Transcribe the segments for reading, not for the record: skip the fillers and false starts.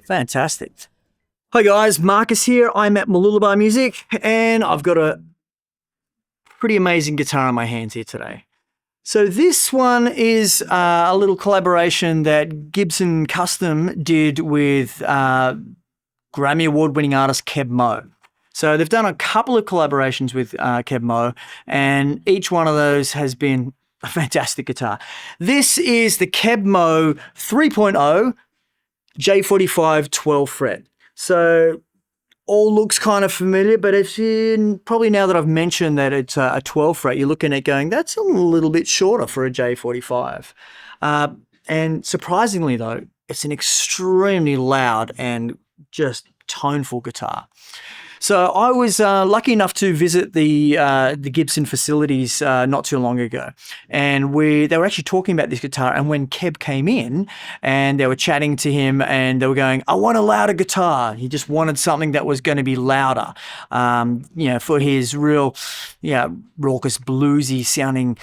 Fantastic. Hi guys, Marcus here. I'm at Mooloolaba Music and I've got a pretty amazing guitar in my hands here today. So this one is a little collaboration that Gibson Custom did with Grammy Award-winning artist Keb Mo. So they've done a couple of collaborations with Keb Mo, and each one of those has been a fantastic guitar. This is the Keb Mo 3.0 J45 12 fret. So all looks kind of familiar, but if you probably now that I've mentioned that it's a 12 fret, you're looking at going, that's a little bit shorter for a J45. And surprisingly though, it's an extremely loud and just toneful guitar. So I was lucky enough to visit the Gibson facilities not too long ago, and they were actually talking about this guitar. And when Keb came in, and they were chatting to him, and they were going, "I want a louder guitar." He just wanted something that was going to be louder, for his real, raucous, bluesy sounding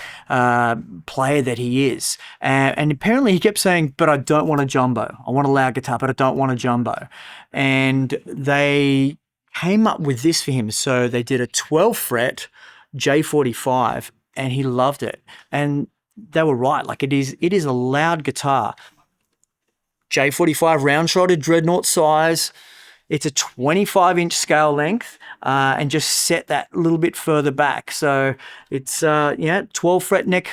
player that he is. And apparently he kept saying, "But I don't want a jumbo. I want a loud guitar, but I don't want a jumbo." And they came up with this for him. So they did a 12 fret J45 and he loved it. And they were right. Like it is a loud guitar. J45 round shotted dreadnought size. It's a 25-inch scale length and just set that a little bit further back. So it's 12 fret neck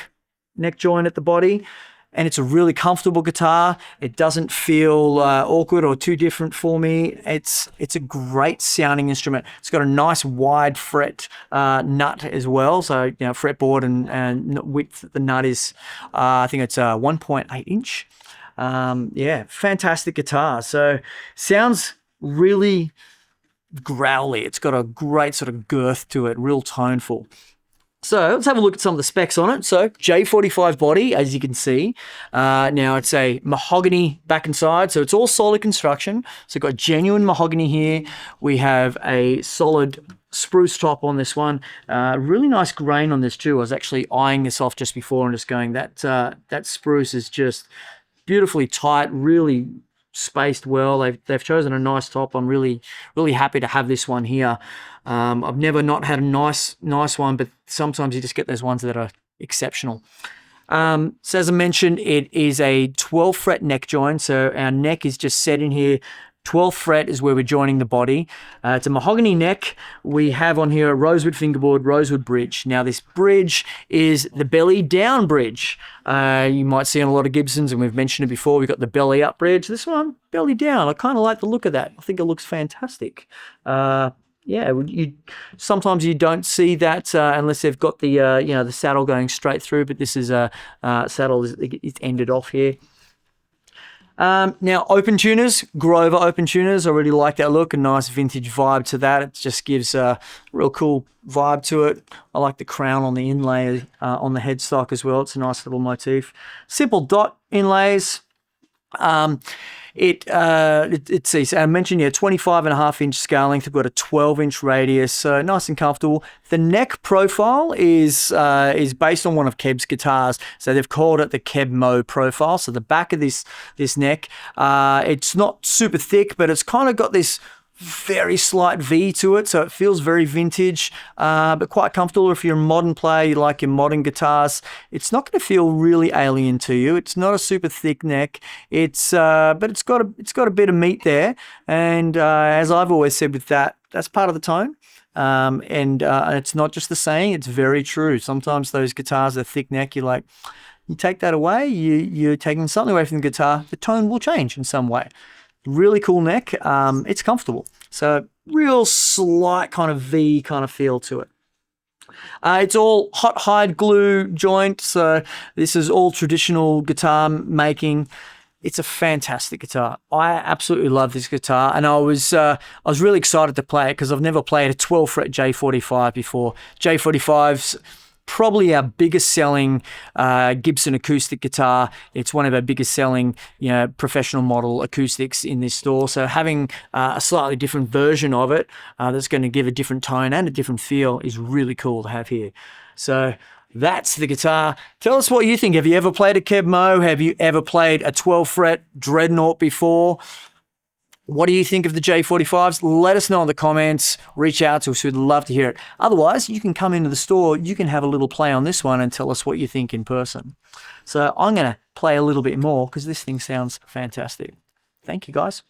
joint at the body. And it's a really comfortable guitar. It doesn't feel awkward or too different for me. It's a great sounding instrument. It's got a nice wide fret nut as well. So, fretboard and width, the nut is, I think it's 1.8 inch. Fantastic guitar. So sounds really growly. It's got a great sort of girth to it, real toneful. So let's have a look at some of the specs on it. So J45 body, as you can see. Now it's a mahogany back and side, so it's all solid construction. So got genuine mahogany here. We have a solid spruce top on this one. Really nice grain on this too. I was actually eyeing this off just before and just going, that spruce is just beautifully tight, really spaced well. They've chosen a nice top. I'm really happy to have this one here. I've never not had a nice one, but sometimes you just get those ones that are exceptional. So as I mentioned, it is a 12 fret neck joint. So our neck is just set in here. 12th fret is where we're joining the body. It's a mahogany neck. We have on here a rosewood fingerboard, rosewood bridge. Now this bridge is the belly down bridge. You might see on a lot of Gibsons, and we've mentioned it before, we've got the belly up bridge. This one, belly down. I kind of like the look of that. I think it looks fantastic. Sometimes you don't see that unless they've got the saddle going straight through, but this is a saddle is ended off here. Now open tuners, Grover open tuners, I really like that look, a nice vintage vibe to that. It just gives a real cool vibe to it. I like the crown on the inlay on the headstock as well. It's a nice little motif. Simple dot inlays. Let's see, so I mentioned 25.5-inch scale length. We've got a 12-inch radius, so nice and comfortable. The neck profile is based on one of Keb's guitars, so they've called it the Keb Mo profile. So the back of this neck, it's not super thick, but it's kind of got this very slight V to it, so it feels very vintage, but quite comfortable. If you're a modern player, you like your modern guitars, it's not going to feel really alien to you. It's not a super thick neck. But it's got a bit of meat there, and as I've always said with that's part of the tone. And it's not just the saying; it's very true. Sometimes those guitars are thick neck. You take that away, you're taking something away from the guitar. The tone will change in some way. Really cool neck. It's comfortable. So real slight kind of V kind of feel to it. It's all hot hide glue joint. So this is all traditional guitar making. It's a fantastic guitar. I absolutely love this guitar, and I was really excited to play it because I've never played a 12 fret J45 before. J45's probably our biggest selling Gibson acoustic guitar. It's one of our biggest selling, professional model acoustics in this store. So having a slightly different version of it that's going to give a different tone and a different feel is really cool to have here. So that's the guitar. Tell us what you think. Have you ever played a Keb Mo? Have you ever played a 12 fret Dreadnought before? What do you think of the J45s? Let us know in the comments. Reach out to us. We'd love to hear it. Otherwise, you can come into the store. You can have a little play on this one and tell us what you think in person. So I'm going to play a little bit more because this thing sounds fantastic. Thank you, guys.